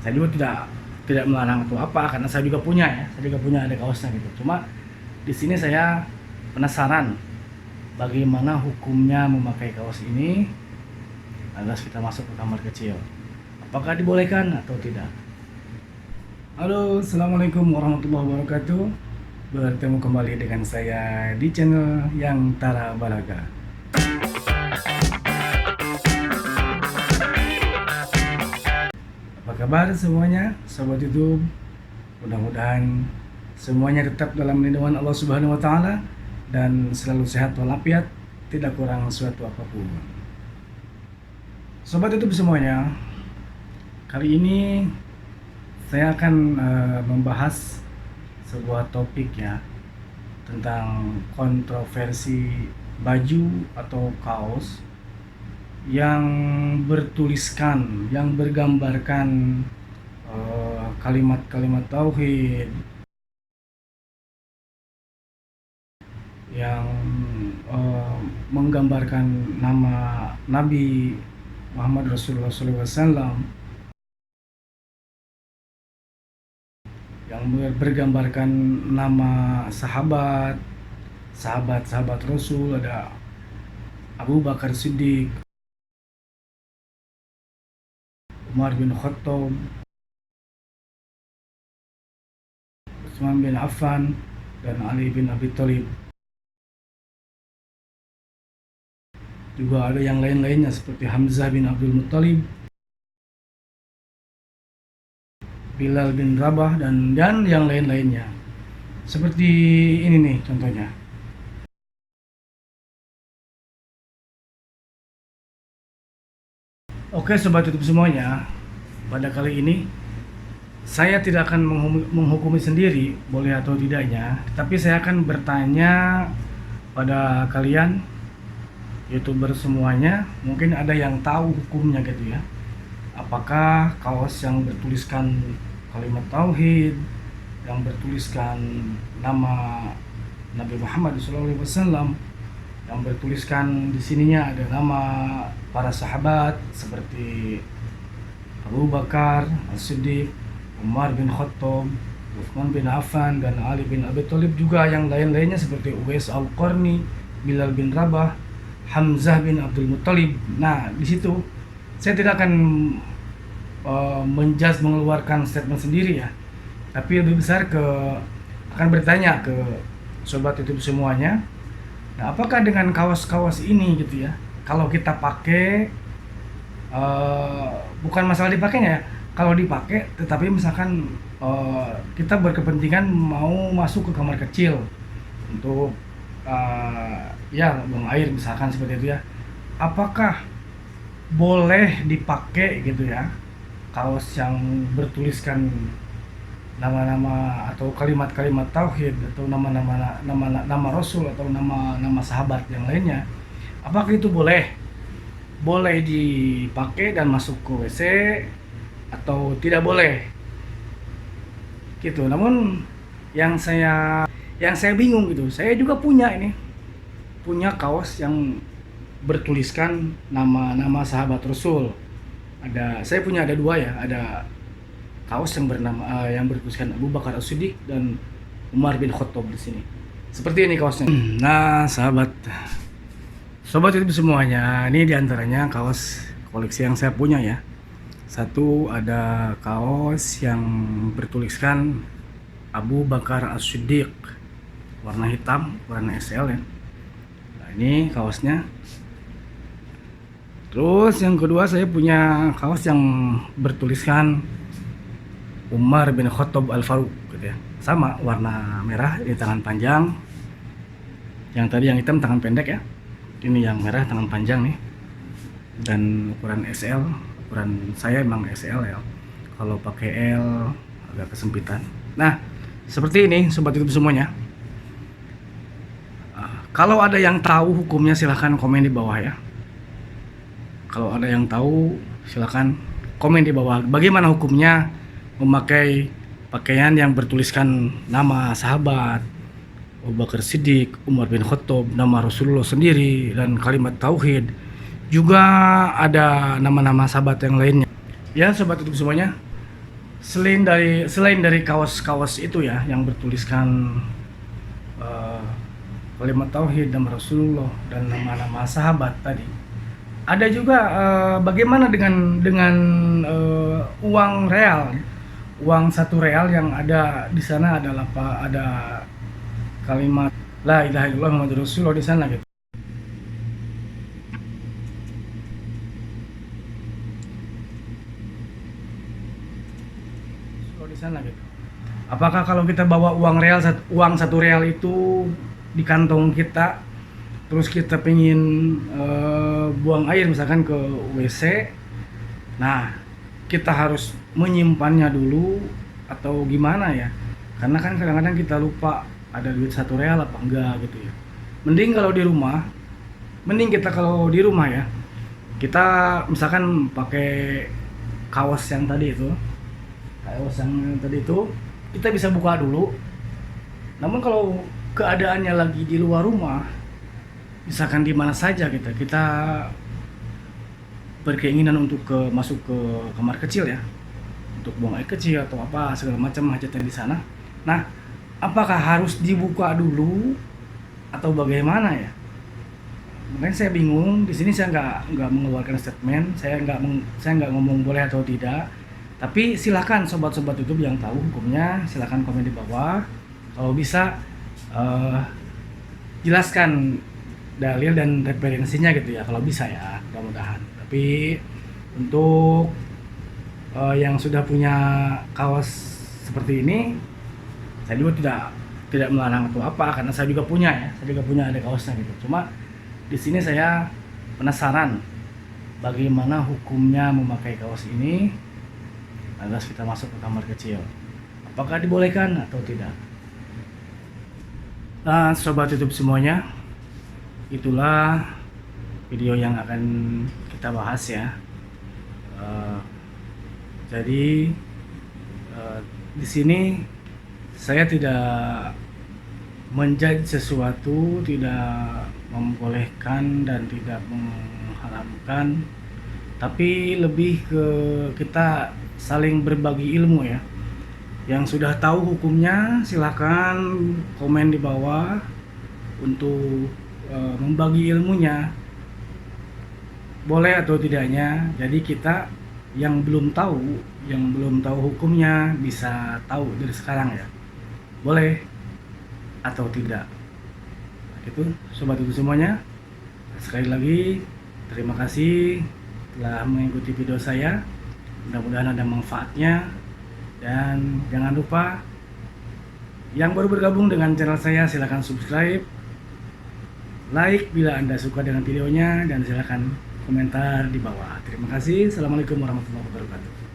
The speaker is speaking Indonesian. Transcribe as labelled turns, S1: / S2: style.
S1: Saya juga tidak melarang atau apa, karena saya juga punya ya, saya juga punya ada kaosnya gitu. Cuma di sini saya penasaran bagaimana hukumnya memakai kaos ini agar kita masuk ke kamar kecil. Apakah dibolehkan atau tidak? Halo, assalamualaikum warahmatullahi wabarakatuh. Bertemu kembali dengan saya di channel Yang Tara Balaga. Apa kabar semuanya, sobat YouTube? Mudah-mudahan semuanya tetap dalam lindungan Allah Subhanahu wa taala dan selalu sehat walafiat, tidak kurang suatu apapun. Sobat YouTube semuanya, kali ini saya akan membahas sebuah topik ya, tentang kontroversi baju atau kaos yang bertuliskan, yang bergambarkan kalimat-kalimat tauhid, yang menggambarkan nama Nabi Muhammad Rasulullah SAW, yang bergambarkan nama sahabat-sahabat Rasul. Ada Abu Bakar Siddiq, Umar bin Khattab, Utsman bin Affan, dan Ali bin Abi Thalib. Juga ada yang lain-lainnya seperti Hamzah bin Abdul Muttalib, Bilal bin Rabah, dan yang lain-lainnya. Seperti ini nih contohnya. Oke sobat YouTube semuanya, pada kali ini saya tidak akan menghukumi sendiri boleh atau tidaknya, tapi saya akan bertanya pada kalian YouTuber semuanya. Mungkin ada yang tahu hukumnya gitu ya. Apakah kaos yang bertuliskan kalimat tauhid, yang bertuliskan nama Nabi Muhammad SAW, yang bertuliskan di sininya ada nama para sahabat seperti Abu Bakar As-Siddiq, Umar bin Khattab, Utsman bin Affan, dan Ali bin Abi Thalib, juga yang lain-lainnya seperti Uwais Al-Qarni, Bilal bin Rabah, Hamzah bin Abdul Muttalib. Nah, di situ saya tidak akan mengeluarkan statement sendiri ya, tapi lebih besar akan bertanya ke sobat YouTube semuanya. Nah, apakah dengan kaos-kaos ini gitu ya, kalau kita pakai, bukan masalah dipakainya ya, kalau dipakai tetapi misalkan kita berkepentingan mau masuk ke kamar kecil untuk ya buang air misalkan seperti itu ya, apakah boleh dipakai gitu ya kaos yang bertuliskan nama-nama atau kalimat-kalimat tauhid atau nama Rasul atau nama sahabat yang lainnya? Apakah itu boleh dipakai dan masuk ke WC atau tidak boleh gitu? Namun yang saya bingung gitu, saya juga punya kaos yang bertuliskan nama sahabat Rasul. Saya punya ada dua ya, ada kaos yang yang bertuliskan Abu Bakar As-Siddiq dan Umar bin Khattab di sini. Seperti ini kaosnya. Nah, sobat itu semuanya, ini diantaranya kaos koleksi yang saya punya ya. Satu, ada kaos yang bertuliskan Abu Bakar As-Siddiq, warna hitam, warna SL ya. Nah, ini kaosnya. Terus yang kedua, saya punya kaos yang bertuliskan Umar bin Khattab Al-Faruq gitu ya. Sama, warna merah, ini tangan panjang. Yang tadi yang hitam tangan pendek ya. Ini yang merah tangan panjang nih. Dan ukuran SL, ukuran saya emang SL ya. Kalau pakai L agak kesempitan. Nah, seperti ini sobat YouTube semuanya. Kalau ada yang tahu hukumnya silahkan komen di bawah ya. Kalau ada yang tahu silahkan komen di bawah. Bagaimana hukumnya memakai pakaian yang bertuliskan nama sahabat Abu Bakar Siddiq, Umar bin Khattab, nama Rasulullah sendiri, dan kalimat tauhid. Juga ada nama-nama sahabat yang lainnya. Ya sobat YouTube semuanya, selain dari kaos-kaos itu ya yang bertuliskan eh, kalimat tauhid dan Rasulullah dan nama-nama sahabat tadi. Ada juga bagaimana dengan uang real, uang 1 real yang ada di sana adalah ada kalimat La ilaha illallah Muhammadur Rasulullah di sana gitu. Rasulullah di sana gitu. Apakah kalau kita bawa uang 1 real itu di kantong kita, terus kita pengen buang air misalkan ke WC, nah kita harus menyimpannya dulu atau gimana ya? Karena kan kadang-kadang kita lupa ada duit 1 real apa enggak gitu ya. Mending kita kalau di rumah ya, kita misalkan pakai kaos yang tadi itu, kita bisa buka dulu. Namun kalau keadaannya lagi di luar rumah, misalkan di mana saja kita berkeinginan untuk masuk ke kamar kecil ya, untuk buang air kecil atau apa segala macam hajatnya di sana. Nah, apakah harus dibuka dulu atau bagaimana ya? Makanya saya bingung. Di sini saya nggak mengeluarkan statement, saya nggak ngomong boleh atau tidak. Tapi silakan sobat-sobat YouTube yang tahu hukumnya, silakan komen di bawah. Kalau bisa jelaskan dalil dan referensinya gitu ya, kalau bisa ya, mudah-mudahan. Tapi untuk yang sudah punya kaos seperti ini, saya juga tidak melarang atau apa, karena saya juga punya ada kaosnya gitu. Cuma di sini saya penasaran bagaimana hukumnya memakai kaos ini lantas kita masuk ke kamar kecil, apakah dibolehkan atau tidak. Nah, sobat YouTube semuanya, itulah video yang akan kita bahas ya. Jadi di sini saya tidak menjudge sesuatu, tidak membolehkan dan tidak mengharamkan, tapi lebih ke kita saling berbagi ilmu ya. Yang sudah tahu hukumnya silahkan komen di bawah untuk membagi ilmunya, boleh atau tidaknya. Jadi kita yang belum tahu hukumnya bisa tahu dari sekarang ya, boleh atau tidak. Itu sobat itu semuanya, sekali lagi terima kasih telah mengikuti video saya, mudah-mudahan ada manfaatnya. Dan jangan lupa yang baru bergabung dengan channel saya, silahkan subscribe, like bila Anda suka dengan videonya, dan silahkan komentar di bawah. Terima kasih. Assalamualaikum warahmatullahi wabarakatuh.